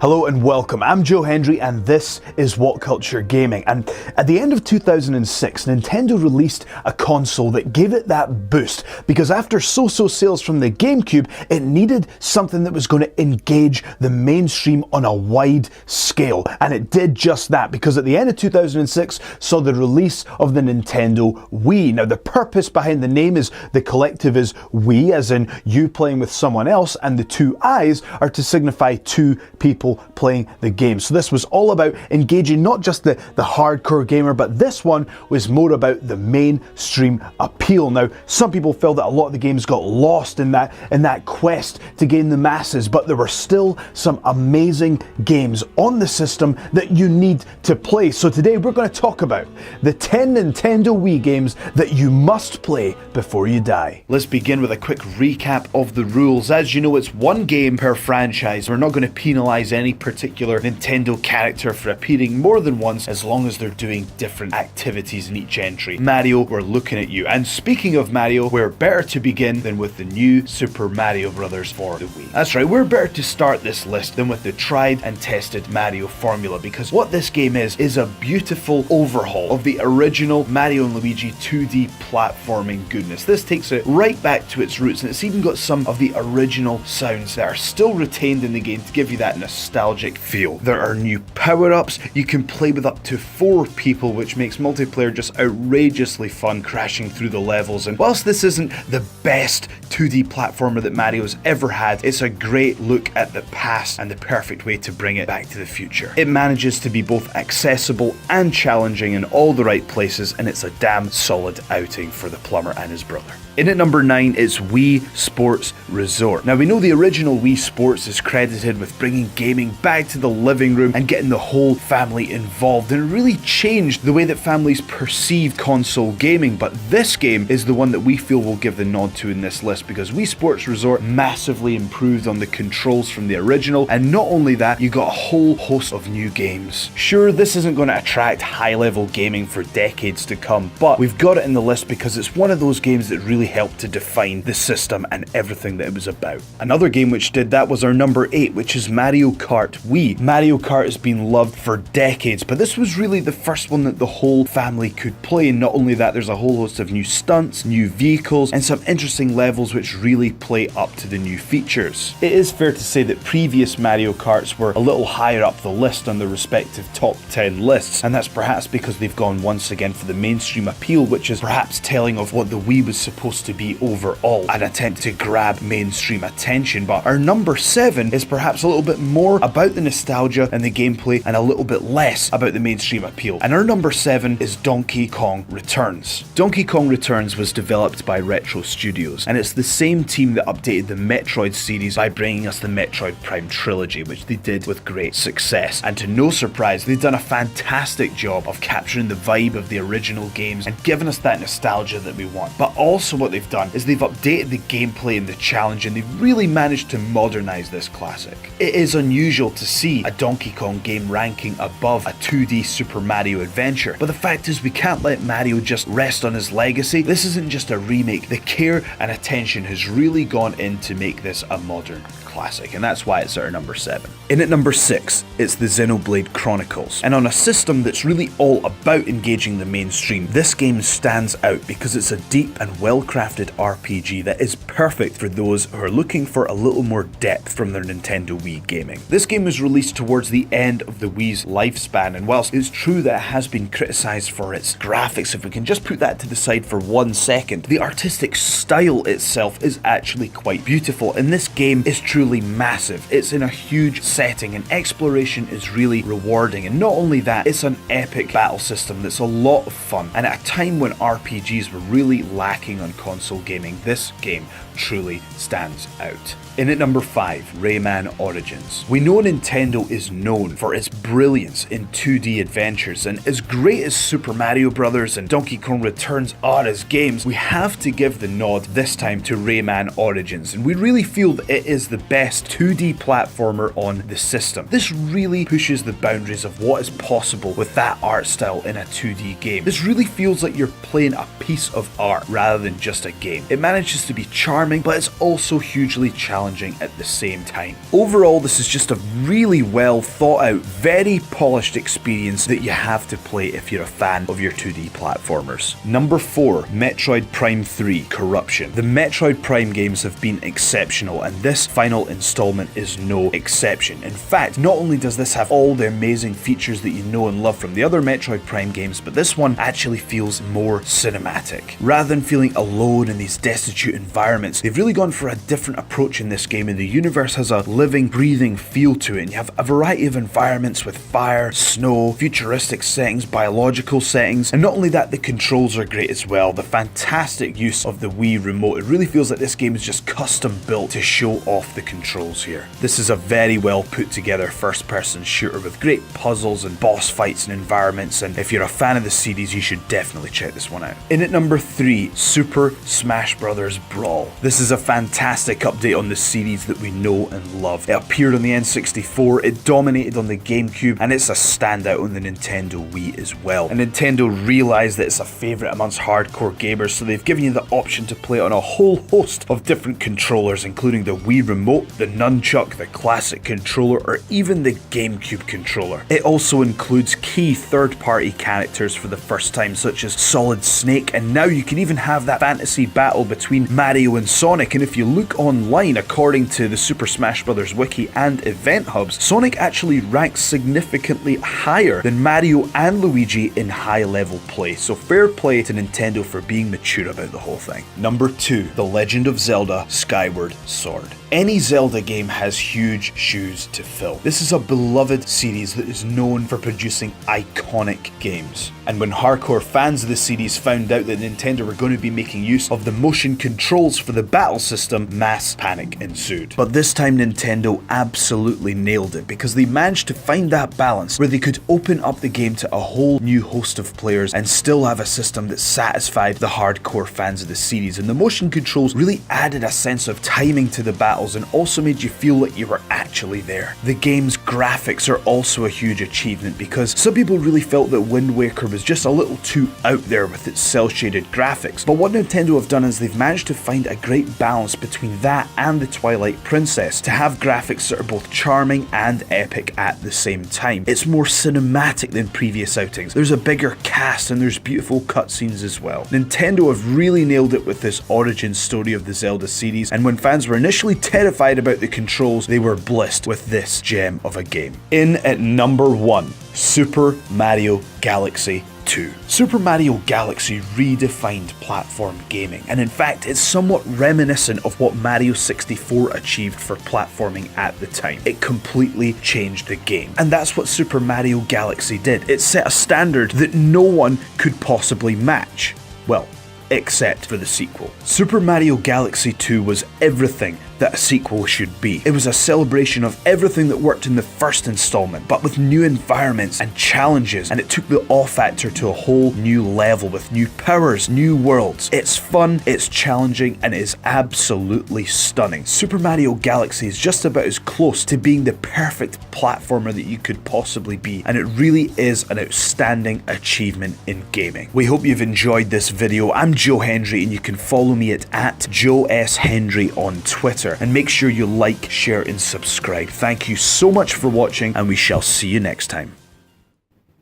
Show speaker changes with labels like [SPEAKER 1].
[SPEAKER 1] Hello and welcome, I'm Joe Hendry and this is What Culture Gaming. And at the end of 2006, Nintendo released a console that gave it that boost because after so-so sales from the GameCube, it needed something that was going to engage the mainstream on a wide scale. And it did just that because at the end of 2006 saw the release of the Nintendo Wii. Now the purpose behind the name is the collective is we, as in you playing with someone else, and the two eyes are to signify two people playing the game. So this was all about engaging not just the hardcore gamer, but this one was more about the mainstream appeal. Now, some people felt that a lot of the games got lost in that quest to gain the masses, but there were still some amazing games on the system that you need to play. So today we're going to talk about the 10 Nintendo Wii games that you must play before you die. Let's begin with a quick recap of the rules. As you know, it's one game per franchise. We're not going to penalize any particular Nintendo character for appearing more than once as long as they're doing different activities in each entry. Mario, we're looking at you. And speaking of Mario, we're better to begin than with the new Super Mario Bros. For the Wii. That's right, we're better to start this list than with the tried and tested Mario formula, because what this game is a beautiful overhaul of the original Mario and Luigi 2D platforming goodness. This takes it right back to its roots, and it's even got some of the original sounds that are still retained in the game to give you that nostalgic feel. There are new power-ups. You can play with up to 4 people, which makes multiplayer just outrageously fun, crashing through the levels. And whilst this isn't the best 2D platformer that Mario's ever had, it's a great look at the past and the perfect way to bring it back to the future. It manages to be both accessible and challenging in all the right places, and it's a damn solid outing for the plumber and his brother. In at number 9 is Wii Sports Resort. Now we know the original Wii Sports is credited with bringing gaming back to the living room and getting the whole family involved, and it really changed the way that families perceived console gaming. But this game is the one that we feel will give the nod to in this list, because Wii Sports Resort massively improved on the controls from the original, and not only that, you got a whole host of new games. Sure, this isn't going to attract high-level gaming for decades to come, but we've got it in the list because it's one of those games that really helped to define the system and everything that it was about. Another game which did that was our number 8, which is Mario Kart Wii. Mario Kart has been loved for decades, but this was really the first one that the whole family could play. And not only that, there's a whole host of new stunts, new vehicles, and some interesting levels which really play up to the new features. It is fair to say that previous Mario Karts were a little higher up the list on the respective top 10 lists, and that's perhaps because they've gone once again for the mainstream appeal, which is perhaps telling of what the Wii was supposed to be overall, an attempt to grab mainstream attention. But our number 7 is perhaps a little bit more about the nostalgia and the gameplay and a little bit less about the mainstream appeal. And our number 7 is Donkey Kong Returns. Donkey Kong Returns was developed by Retro Studios, and it's the same team that updated the Metroid series by bringing us the Metroid Prime trilogy, which they did with great success. And to no surprise, they've done a fantastic job of capturing the vibe of the original games and giving us that nostalgia that we want. But also what they've done is they've updated the gameplay and the challenge, and they've really managed to modernize this classic. It is unusual to see a Donkey Kong game ranking above a 2D Super Mario adventure, but the fact is we can't let Mario just rest on his legacy. This isn't just a remake. The care and attention has really gone in to make this a modern classic, and that's why it's our number 7. In at number 6, it's the Xenoblade Chronicles. And on a system that's really all about engaging the mainstream, this game stands out because it's a deep and well-crafted RPG that is perfect for those who are looking for a little more depth from their Nintendo Wii gaming. This game was released towards the end of the Wii's lifespan, and whilst it's true that it has been criticized for its graphics, if we can just put that to the side for 1 second, the artistic style itself is actually quite beautiful, and this game is truly massive. It's in a huge setting, and exploration is really rewarding. And not only that, it's an epic battle system that's a lot of fun, and at a time when RPGs were really lacking on console gaming, this game truly stands out. In at number 5, Rayman Origins. We know Nintendo is known for its brilliance in 2D adventures, and as great as Super Mario Bros. And Donkey Kong Returns are as games, we have to give the nod this time to Rayman Origins, and we really feel that it is the best 2D platformer on the system. This really pushes the boundaries of what is possible with that art style in a 2D game. This really feels like you're playing a piece of art rather than just a game. It manages to be charming, but it's also hugely challenging at the same time. Overall, this is just a really well thought out, very polished experience that you have to play if you're a fan of your 2D platformers. Number 4, Metroid Prime 3 Corruption. The Metroid Prime games have been exceptional, and this final installment is no exception. In fact, not only does this have all the amazing features that you know and love from the other Metroid Prime games, but this one actually feels more cinematic. Rather than feeling alone in these destitute environments, they've really gone for a different approach in this game, and the universe has a living, breathing feel to it, and you have a variety of environments with fire, snow, futuristic settings, biological settings, and not only that, the controls are great as well. The fantastic use of the Wii remote, it really feels like this game is just custom built to show off the controls here. This is a very well put together first person shooter with great puzzles and boss fights and environments, and if you're a fan of the series, you should definitely check this one out. In at number 3, Super Smash Bros. Brawl. This is a fantastic update on the series that we know and love. It appeared on the N64, it dominated on the GameCube, and it's a standout on the Nintendo Wii as well. And Nintendo realised that it's a favourite amongst hardcore gamers, so they've given you the option to play it on a whole host of different controllers, including the Wii Remote, the Nunchuck, the classic controller, or even the GameCube controller. It also includes key third-party characters for the first time, such as Solid Snake, and now you can even have that fantasy battle between Mario and Sonic. And if you look online, according to the Super Smash Bros. Wiki and event hubs, Sonic actually ranks significantly higher than Mario and Luigi in high-level play, so fair play to Nintendo for being mature about the whole thing. Number 2, The Legend of Zelda Skyward Sword. Any Zelda game has huge shoes to fill. This is a beloved series that is known for producing iconic games. And when hardcore fans of the series found out that Nintendo were going to be making use of the motion controls for the battle system, mass panic ensued. But this time Nintendo absolutely nailed it, because they managed to find that balance where they could open up the game to a whole new host of players and still have a system that satisfied the hardcore fans of the series. And the motion controls really added a sense of timing to the battle and also made you feel like you were actually there. The game's graphics are also a huge achievement, because some people really felt that Wind Waker was just a little too out there with its cel-shaded graphics, but what Nintendo have done is they've managed to find a great balance between that and the Twilight Princess to have graphics that are both charming and epic at the same time. It's more cinematic than previous outings, there's a bigger cast, and there's beautiful cutscenes as well. Nintendo have really nailed it with this origin story of the Zelda series, and when fans were initially terrified about the controls, they were blessed with this gem of a game. In at number 1, Super Mario Galaxy 2. Super Mario Galaxy redefined platform gaming, and in fact it's somewhat reminiscent of what Mario 64 achieved for platforming at the time. It completely changed the game, and that's what Super Mario Galaxy did. It set a standard that no one could possibly match. Well, except for the sequel. Super Mario Galaxy 2 was everything that a sequel should be. It was a celebration of everything that worked in the first installment, but with new environments and challenges, and it took the awe factor to a whole new level with new powers, new worlds. It's fun, it's challenging, and it is absolutely stunning. Super Mario Galaxy is just about as close to being the perfect platformer that you could possibly be, and it really is an outstanding achievement in gaming. We hope you've enjoyed this video. I'm Joe Hendry, and you can follow me at Joe S. Hendry on Twitter. And make sure you like, share, and subscribe. Thank you so much for watching, and we shall see you next time.